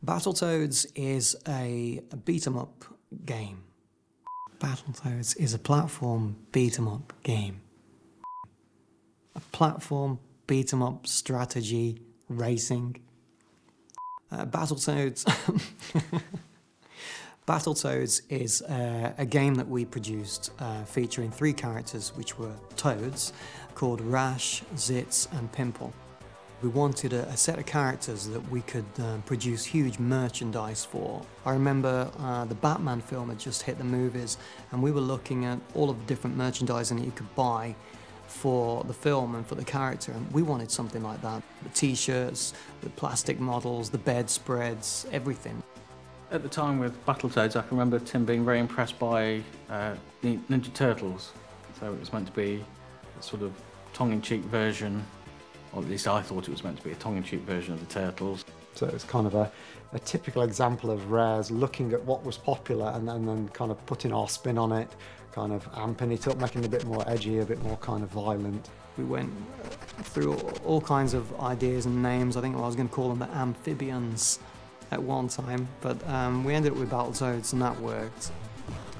Battletoads is a beat-em-up game. Battletoads is a platform beat-em-up game. A platform beat-em-up strategy racing. Battletoads Battletoads is a game that we produced featuring 3 characters which were toads, called Rash, Zitz and Pimple. We wanted a set of characters that we could produce huge merchandise for. I remember the Batman film had just hit the movies, and we were looking at all of the different merchandising that you could buy for the film and for the character, and we wanted something like that. The t-shirts, the plastic models, the bedspreads, everything. At the time with Battletoads, I can remember Tim being very impressed by the Ninja Turtles. So it was meant to be a sort of tongue-in-cheek version, or at least I thought it was meant to be a tongue-in-cheek version of the Turtles. So it's kind of a typical example of Rare's looking at what was popular and then kind of putting our spin on it, kind of amping it up, making it a bit more edgy, a bit more kind of violent. We went through all kinds of ideas and names. I think I was going to call them the amphibians at one time, but we ended up with Battletoads and that worked.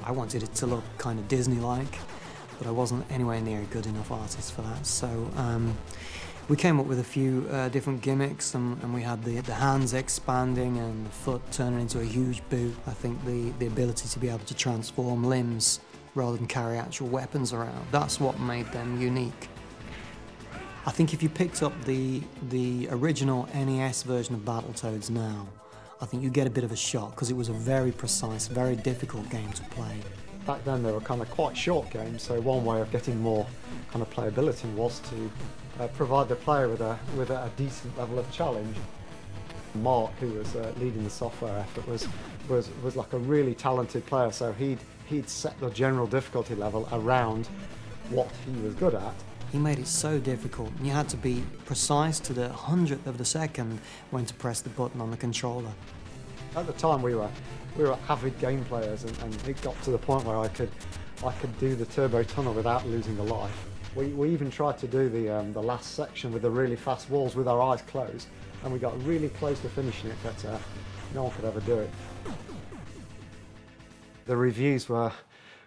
I wanted it to look kind of Disney-like, but I wasn't anywhere near a good enough artist for that, so we came up with a few different gimmicks, and we had the hands expanding and the foot turning into a huge boot. I think the ability to be able to transform limbs rather than carry actual weapons around, that's what made them unique. I think if you picked up the original NES version of Battletoads now, I think you get a bit of a shock, because it was a very precise, very difficult game to play. Back then they were kind of quite short games, so one way of getting more kind of playability was to provide the player with a decent level of challenge. Mark, who was leading the software effort, was like a really talented player, so he'd set the general difficulty level around what he was good at. He made it so difficult, and you had to be precise to the 100th of the second when to press the button on the controller. At the time we were avid game players, and it got to the point where I could do the turbo tunnel without losing a life. We even tried to do the last section with the really fast walls with our eyes closed, and we got really close to finishing it, but no one could ever do it. The reviews were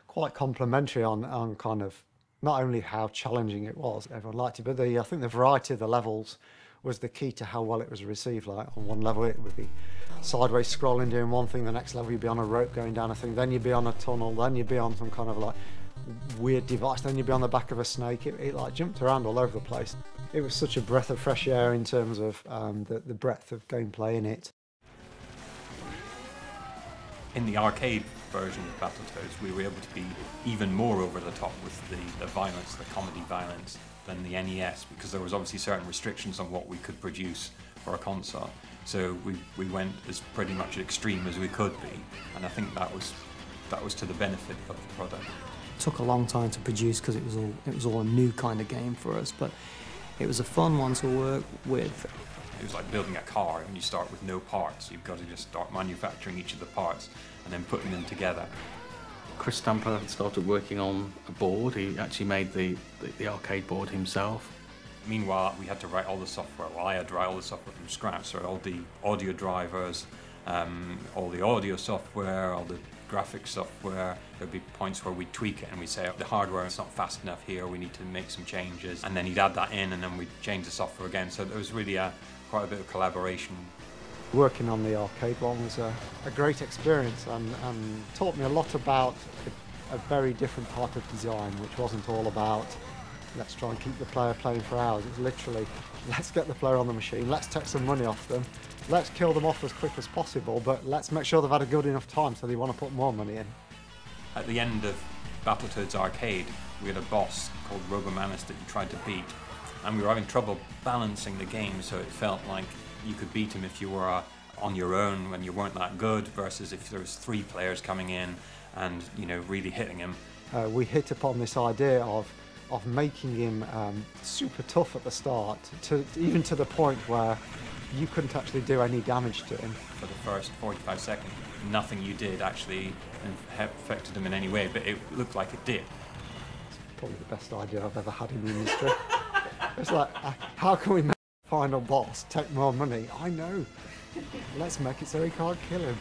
quite complimentary on kind of not only how challenging it was, everyone liked it, but I think the variety of the levels was the key to how well it was received. Like on one level it would be sideways scrolling doing one thing, the next level you'd be on a rope going down a thing, then you'd be on a tunnel, then you'd be on some kind of like weird device, then you'd be on the back of a snake. It like jumped around all over the place. It was such a breath of fresh air in terms of the breadth of gameplay in it. In the arcade version of Battletoads, we were able to be even more over the top with the violence, the comedy violence, than the NES, because there was obviously certain restrictions on what we could produce for a console. So we went as pretty much extreme as we could be, and I think that was to the benefit of the product. It took a long time to produce because it was all a new kind of game for us, but it was a fun one to work with. It was like building a car, and you start with no parts. You've got to just start manufacturing each of the parts and then putting them together. Chris Stamper started working on a board. He actually made the arcade board himself. Meanwhile, we had to write all the software. Well, I had to write all the software from scratch, so all the audio drivers, all the audio software, all the graphics software. There'd be points where we'd tweak it and we'd say, oh, the hardware is not fast enough here, we need to make some changes. And then he'd add that in, and then we'd change the software again. So there was really quite a bit of collaboration. Working on the arcade one was a great experience, and taught me a lot about a very different type of design, which wasn't all about let's try and keep the player playing for hours. It's literally, let's get the player on the machine, let's take some money off them, let's kill them off as quick as possible, but let's make sure they've had a good enough time so they want to put more money in. At the end of Battletoads Arcade, we had a boss called Robomanus that you tried to beat, and we were having trouble balancing the game, so it felt like you could beat him if you were on your own when you weren't that good, versus if there was 3 players coming in and, you know, really hitting him. We hit upon this idea of making him super tough at the start, even to the point where you couldn't actually do any damage to him. For the first 45 seconds, nothing you did actually affected him in any way, but it looked like it did. It's probably the best idea I've ever had in the industry. It's like, how can we make final boss take more money? I know. Let's make it so he can't kill him.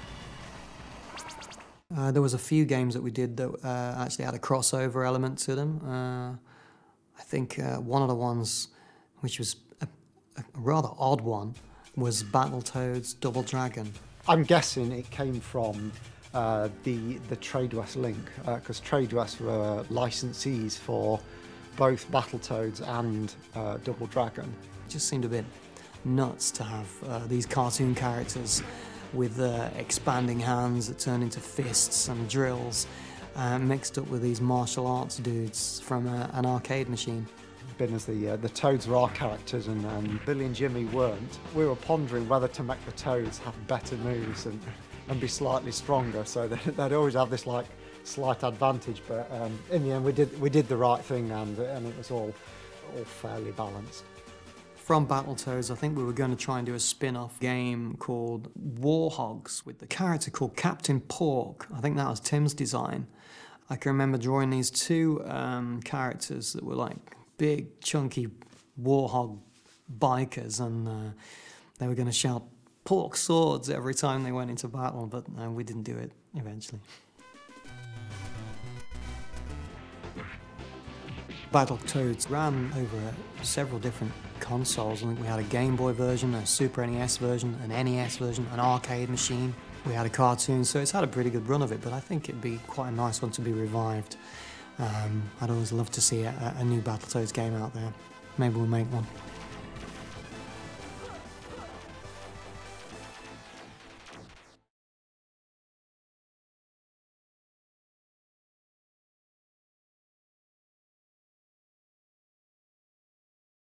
There was a few games that we did that actually had a crossover element to them. I think one of the ones, which was a rather odd one, was Battletoads Double Dragon. I'm guessing it came from the Trade West link, because Trade West were licensees for both Battletoads and Double Dragon. It just seemed a bit nuts to have these cartoon characters with expanding hands that turn into fists and drills, mixed up with these martial arts dudes from an arcade machine. Being as the Toads were our characters and Billy and Jimmy weren't, we were pondering whether to make the Toads have better moves and be slightly stronger, so they'd always have this like slight advantage. But in the end, we did the right thing, and it was all fairly balanced. From Battletoads, I think we were going to try and do a spin-off game called Warhogs with the character called Captain Pork. I think that was Tim's design. I can remember drawing these two characters that were like big, chunky warhog bikers, and they were going to shout pork swords every time they went into battle, but we didn't do it eventually. Battletoads ran over several different consoles. I think we had a Game Boy version, a Super NES version, an NES version, an arcade machine. We had a cartoon, so it's had a pretty good run of it, but I think it'd be quite a nice one to be revived. I'd always love to see a new Battletoads game out there. Maybe we'll make one.